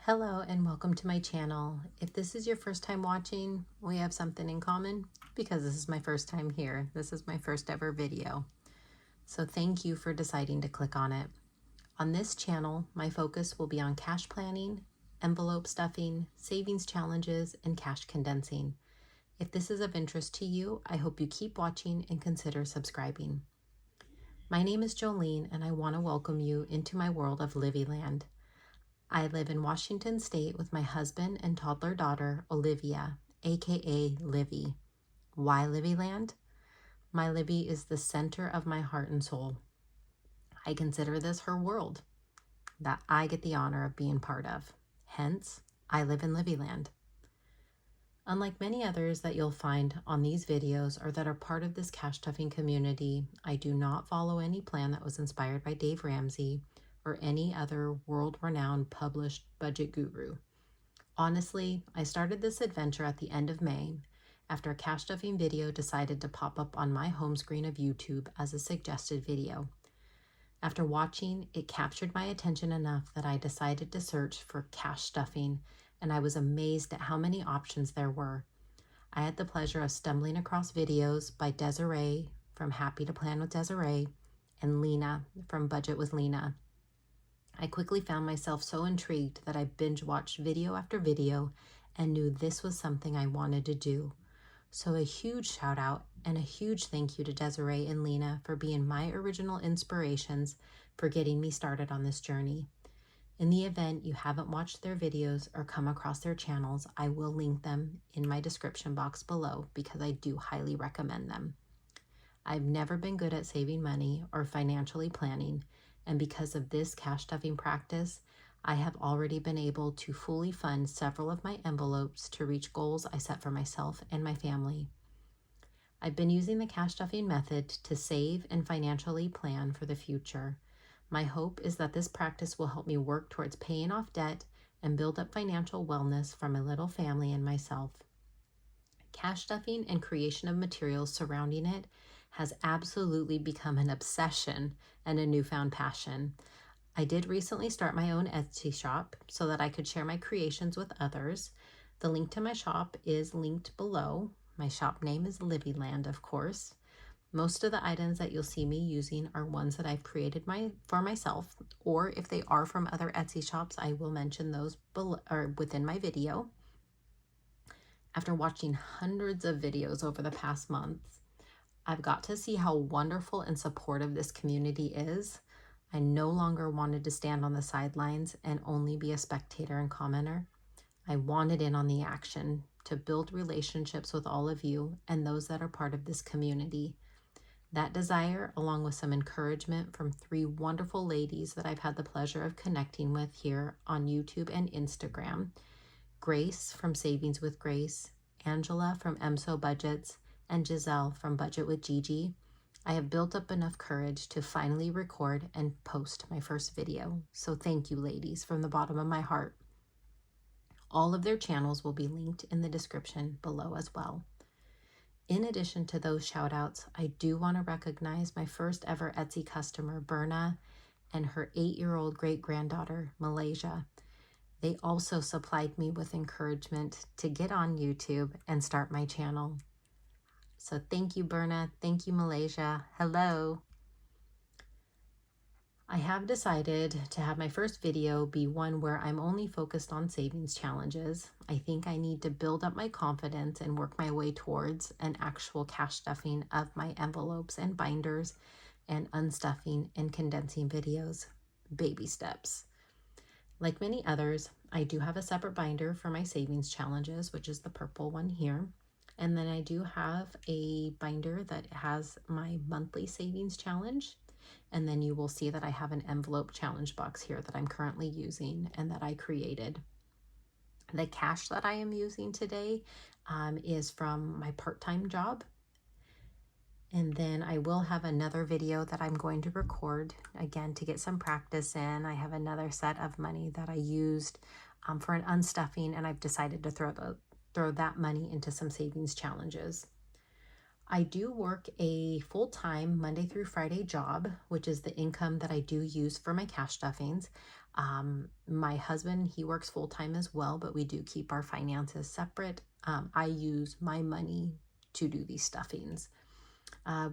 Hello and welcome to my channel. If this is your first time watching, we have something in common because this is my first time here. This is my first ever video. So thank you for deciding to click on it. On this channel, my focus will be on cash planning, envelope stuffing, savings challenges, and cash condensing. If this is of interest to you, I hope you keep watching and consider subscribing. My name is Jolene and I want to welcome you into my world of Livyland. I live in Washington State with my husband and toddler daughter, Olivia, aka Livy. Why Livyland? My Livy is the center of my heart and soul. I consider this her world that I get the honor of being part of. Hence, I live in Livyland. Unlike many others that you'll find on these videos or that are part of this cash stuffing community, I do not follow any plan that was inspired by Dave Ramsey or any other world-renowned published budget guru. Honestly, I started this adventure at the end of May after a cash stuffing video decided to pop up on my home screen of YouTube as a suggested video. After watching, it captured my attention enough that I decided to search for cash stuffing, and I was amazed at how many options there were. I had the pleasure of stumbling across videos by Desiree from Happy to Plan with Desiree and Lena from Budget with Lena. I quickly found myself so intrigued that I binge watched video after video and knew this was something I wanted to do. So a huge shout out and a huge thank you to Desiree and Lena for being my original inspirations for getting me started on this journey. In the event you haven't watched their videos or come across their channels, I will link them in my description box below because I do highly recommend them. I've never been good at saving money or financially planning, and because of this cash stuffing practice, I have already been able to fully fund several of my envelopes to reach goals I set for myself and my family. I've been using the cash stuffing method to save and financially plan for the future. My hope is that this practice will help me work towards paying off debt and build up financial wellness for my little family and myself. Cash stuffing and creation of materials surrounding it has absolutely become an obsession and a newfound passion. I did recently start my own Etsy shop so that I could share my creations with others. The link to my shop is linked below. My shop name is Livyland, of course. Most of the items that you'll see me using are ones that I've created for myself, or if they are from other Etsy shops, I will mention those below, or within my video. After watching hundreds of videos over the past month, I've got to see how wonderful and supportive this community is. I no longer wanted to stand on the sidelines and only be a spectator and commenter. I wanted in on the action to build relationships with all of you and those that are part of this community. That desire, along with some encouragement from three wonderful ladies that I've had the pleasure of connecting with here on YouTube and Instagram, Grace from Savings with Grace, Angela from EMSO Budgets, and Giselle from Budget with Gigi, I have built up enough courage to finally record and post my first video. So thank you, ladies, from the bottom of my heart. All of their channels will be linked in the description below as well. In addition to those shout outs, I do want to recognize my first ever Etsy customer, Berna, and her 8-year-old great-granddaughter, Malaysia. They also supplied me with encouragement to get on YouTube and start my channel. So thank you, Berna. Thank you, Malaysia. Hello. I have decided to have my first video be one where I'm only focused on savings challenges. I think I need to build up my confidence and work my way towards an actual cash stuffing of my envelopes and binders and unstuffing and condensing videos. Baby steps. Like many others, I do have a separate binder for my savings challenges, which is the purple one here. And then I do have a binder that has my monthly savings challenge. And then you will see that I have an envelope challenge box here that I'm currently using and that I created. The cash that I am using today is from my part-time job. And then I will have another video that I'm going to record, again, to get some practice in. I have another set of money that I used for an unstuffing, and I've decided to throw that money into some savings challenges. I do work a full-time Monday through Friday job, which is the income that I do use for my cash stuffings. My husband, he works full-time as well, but we do keep our finances separate. I use my money to do these stuffings.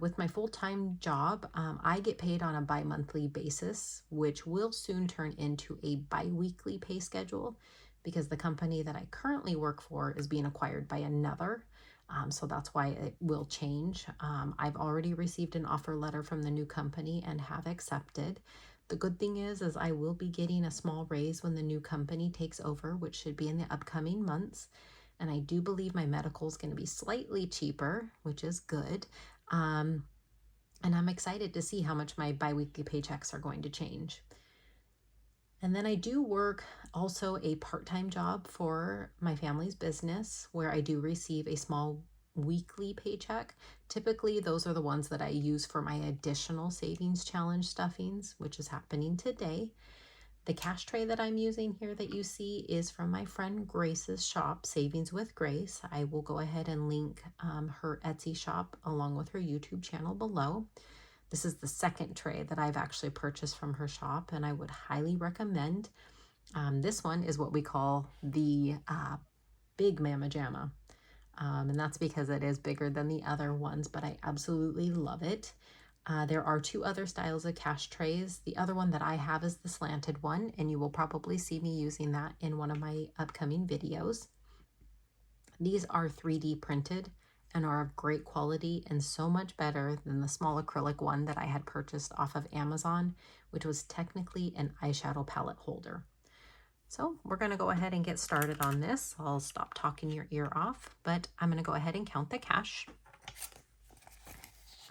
With my full-time job, I get paid on a bi-monthly basis, which will soon turn into a bi-weekly pay schedule because the company that I currently work for is being acquired by another. So that's why it will change. I've already received an offer letter from the new company and have accepted. The good thing is I will be getting a small raise when the new company takes over, which should be in the upcoming months. And I do believe my medical is going to be slightly cheaper, which is good. And I'm excited to see how much my biweekly paychecks are going to change. And then I do work also a part-time job for my family's business where I do receive a small weekly paycheck. Typically, those are the ones that I use for my additional savings challenge stuffings, which is happening today. The cash tray that I'm using here that you see is from my friend Grace's shop, Savings with Grace. I will go ahead and link her Etsy shop along with her YouTube channel below. This is the second tray that I've actually purchased from her shop, and I would highly recommend. This one is what we call the Big Mama Jamma. And that's because it is bigger than the other ones, but I absolutely love it. There are two other styles of cash trays. The other one that I have is the slanted one, and you will probably see me using that in one of my upcoming videos. These are 3D printed and are of great quality and so much better than the small acrylic one that I had purchased off of Amazon, which was technically an eyeshadow palette holder. So we're going to go ahead and get started on this. I'll stop talking your ear off, but I'm going to go ahead and count the cash.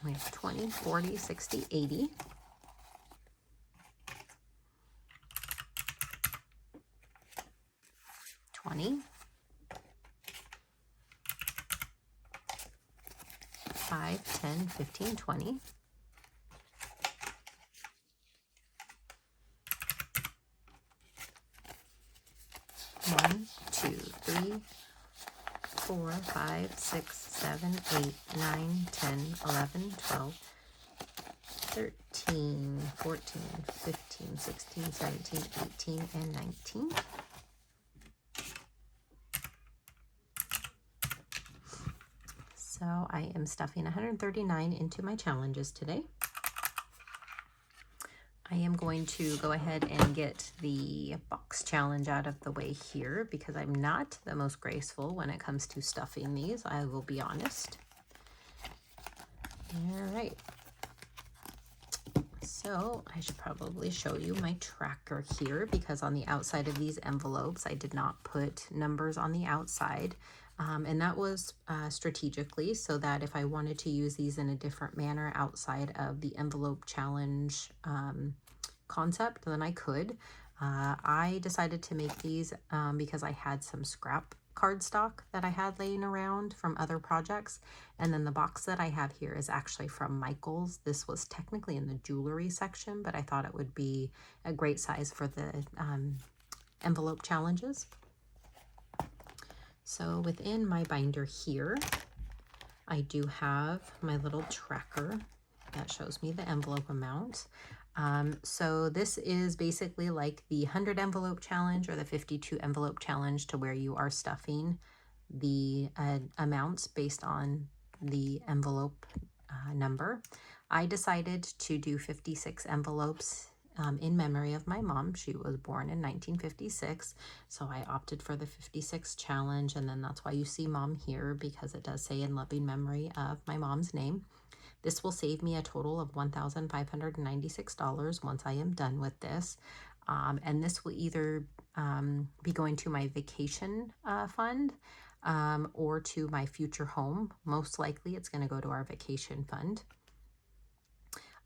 We have 20, 40, 60, 80. 20. 5, 10, 15, 20. 1, 2, 3, 4, 5, 6, 7, 8, 9, 10, 11, 12, 13, 14, 15, 16, 17, 18, and 19. So I am stuffing 139 into my challenges today. I am going to go ahead and get the box challenge out of the way here because I'm not the most graceful when it comes to stuffing these, I will be honest. All right. So I should probably show you my tracker here because on the outside of these envelopes, I did not put numbers on the outside. And that was strategically so that if I wanted to use these in a different manner outside of the envelope challenge concept, then I could. I decided to make these because I had some scrap cardstock that I had laying around from other projects. And then the box that I have here is actually from Michael's. This was technically in the jewelry section, but I thought it would be a great size for the envelope challenges. So within my binder here, I do have my little tracker that shows me the envelope amount. So this is basically like the 100 envelope challenge or the 52 envelope challenge to where you are stuffing the amounts based on the envelope number. I decided to do 56 envelopes in memory of my mom. She was born in 1956, so I opted for the 56 challenge, and then that's why you see mom here, because it does say in loving memory of my mom's name. This will save me a total of $1,596 once I am done with this. And this will either be going to my vacation fund or to my future home. Most likely it's going to go to our vacation fund.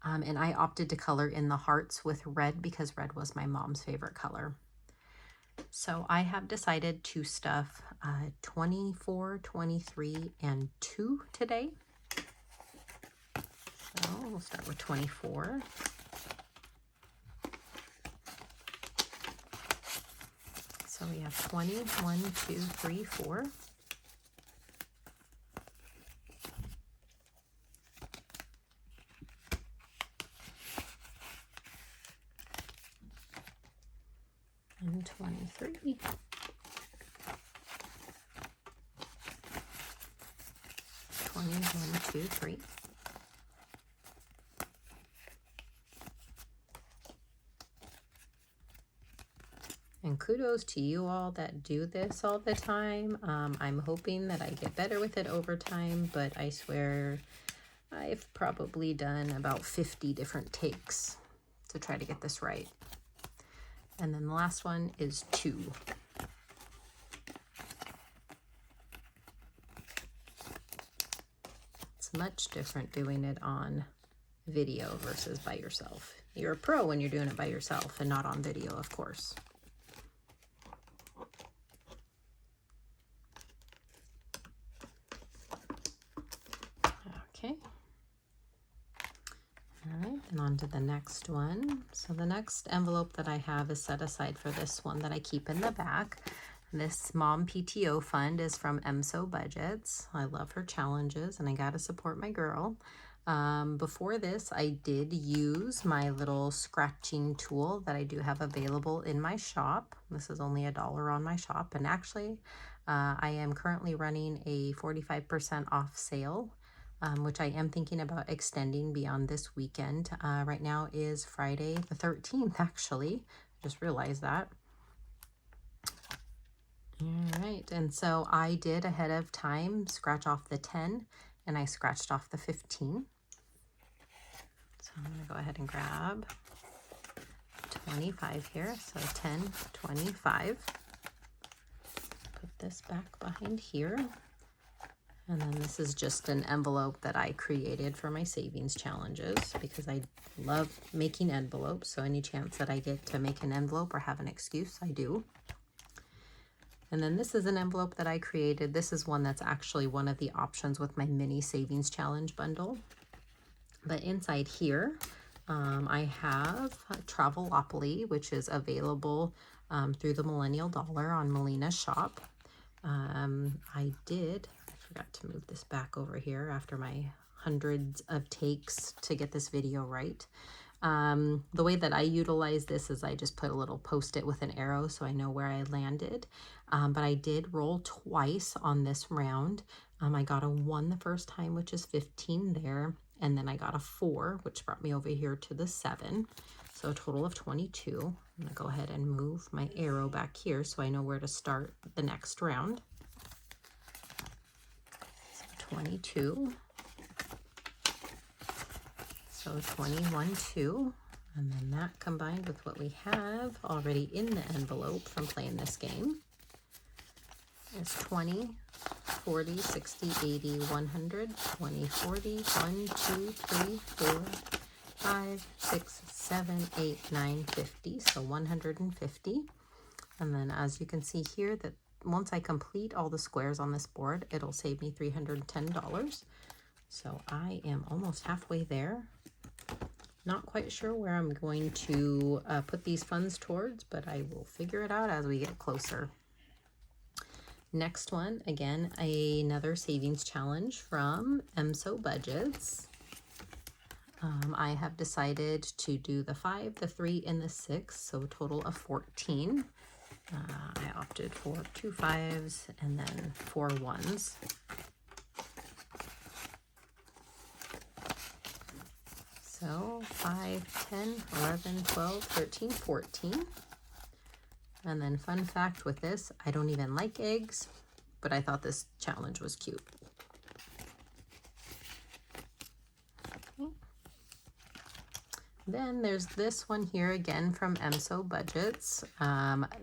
And I opted to color in the hearts with red because red was my mom's favorite color. So I have decided to stuff 24, 23, and 2 today. So we'll start with 24. So we have 20, 1, 2, 3, 4. and 23. 1, 2, 3. And kudos to you all that do this all the time. I'm hoping that I get better with it over time, but I swear I've probably done about 50 different takes to try to get this right. And then the last one is 2. It's much different doing it on video versus by yourself. You're a pro when you're doing it by yourself and not on video, of course. Okay. All right, and on to the next one. So the next envelope that I have is set aside for this one that I keep in the back. This Mom PTO fund is from MSO Budgets. I love her challenges and I gotta support my girl. Before this, I did use my little scratching tool that I do have available in my shop. This is only $1 on my shop, and actually I am currently running a 45% off sale, which I am thinking about extending beyond this weekend. Right now is Friday the 13th, actually. Just realized that. All right, and so I did ahead of time scratch off the 10 and I scratched off the 15. So I'm gonna go ahead and grab 25 here. So 10, 25. Put this back behind here. And then this is just an envelope that I created for my savings challenges because I love making envelopes. So any chance that I get to make an envelope or have an excuse, I do. And then this is an envelope that I created. This is one that's actually one of the options with my mini savings challenge bundle. But inside here, I have Travelopoly, which is available through the Millennial Dollar on Melina's shop. I forgot to move this back over here after my hundreds of takes to get this video right. The way that I utilize this is I just put a little post-it with an arrow so I know where I landed. But I did roll twice on this round. I got a 1 the first time, which is 15 there. And then I got a 4, which brought me over here to the 7. So a total of 22. I'm gonna go ahead and move my arrow back here so I know where to start the next round. So 22. So 21, 2. And then that combined with what we have already in the envelope from playing this game is 20, 40, 60, 80, 100, 20, 40, 1, 2, 3, 4, 5, 6, 7, 8, 9, 50. So 150. And then as you can see here that once I complete all the squares on this board, it'll save me $310. So I am almost halfway there. Not quite sure where I'm going to put these funds towards, but I will figure it out as we get closer. Next one, again, another savings challenge from MSO Budgets. I have decided to do the 5, the 3, and the 6, so a total of 14. I opted for 2 5s and then 4 1s. So 5, 10, 11, 12, 13, 14. And then fun fact with this, I don't even like eggs, but I thought this challenge was cute. Okay. Then there's this one here again from MSO Budgets.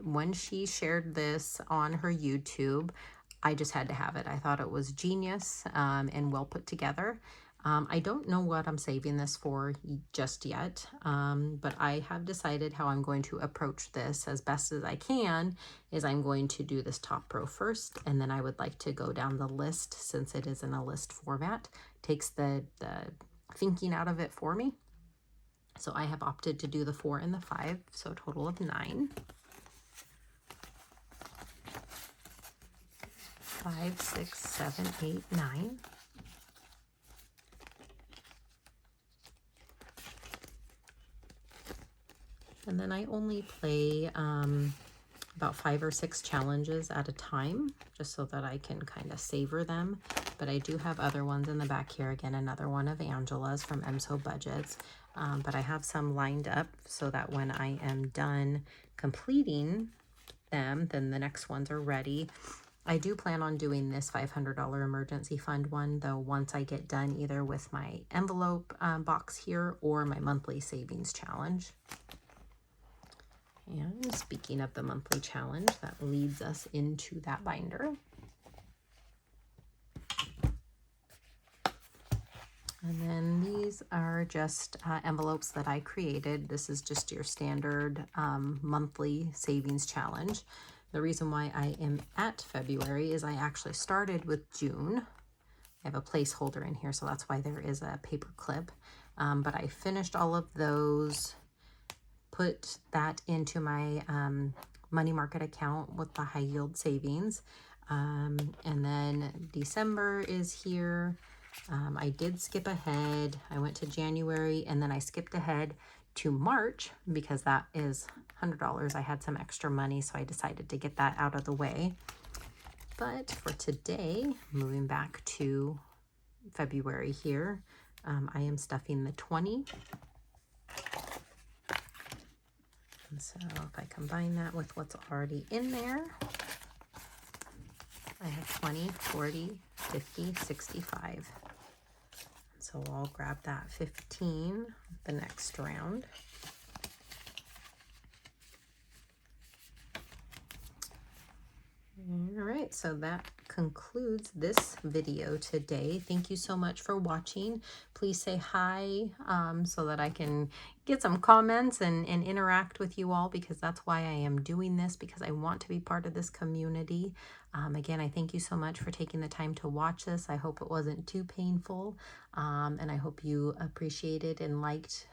When she shared this on her YouTube, I just had to have it. I thought it was genius and well put together. I don't know what I'm saving this for just yet, but I have decided how I'm going to approach this as best as I can is I'm going to do this top row first, and then I would like to go down the list since it is in a list format. Takes the thinking out of it for me. So I have opted to do the 4 and the 5, so a total of 9. 5, 6, 7, 8, 9. And then I only play about 5 or 6 challenges at a time, just so that I can kind of savor them. But I do have other ones in the back here. Again, another one of Angela's from MSO Budgets. But I have some lined up so that when I am done completing them, then the next ones are ready. I do plan on doing this $500 emergency fund one, though, once I get done either with my envelope box here or my monthly savings challenge. And speaking of the monthly challenge, that leads us into that binder. And then these are just envelopes that I created. This is just your standard monthly savings challenge. The reason why I am at February is I actually started with June. I have a placeholder in here, so that's why there is a paper clip. But I finished all of those, put that into my money market account with the high yield savings. And then December is here. I did skip ahead. I went to January and then I skipped ahead to March because that is $100. I had some extra money, so I decided to get that out of the way. But for today, moving back to February here, I am stuffing the 20. And so if I combine that with what's already in there, I have 20, 40, 50, 65. So I'll grab that 15 the next round. All right, so that concludes this video today. Thank you so much for watching. Please say hi so that I can get some comments and interact with you all, because that's why I am doing this, because I want to be part of this community. Again, I thank you so much for taking the time to watch this. I hope it wasn't too painful, and I hope you appreciated and liked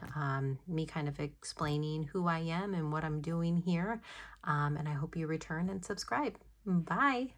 me kind of explaining who I am and what I'm doing here, and I hope you return and subscribe. Bye.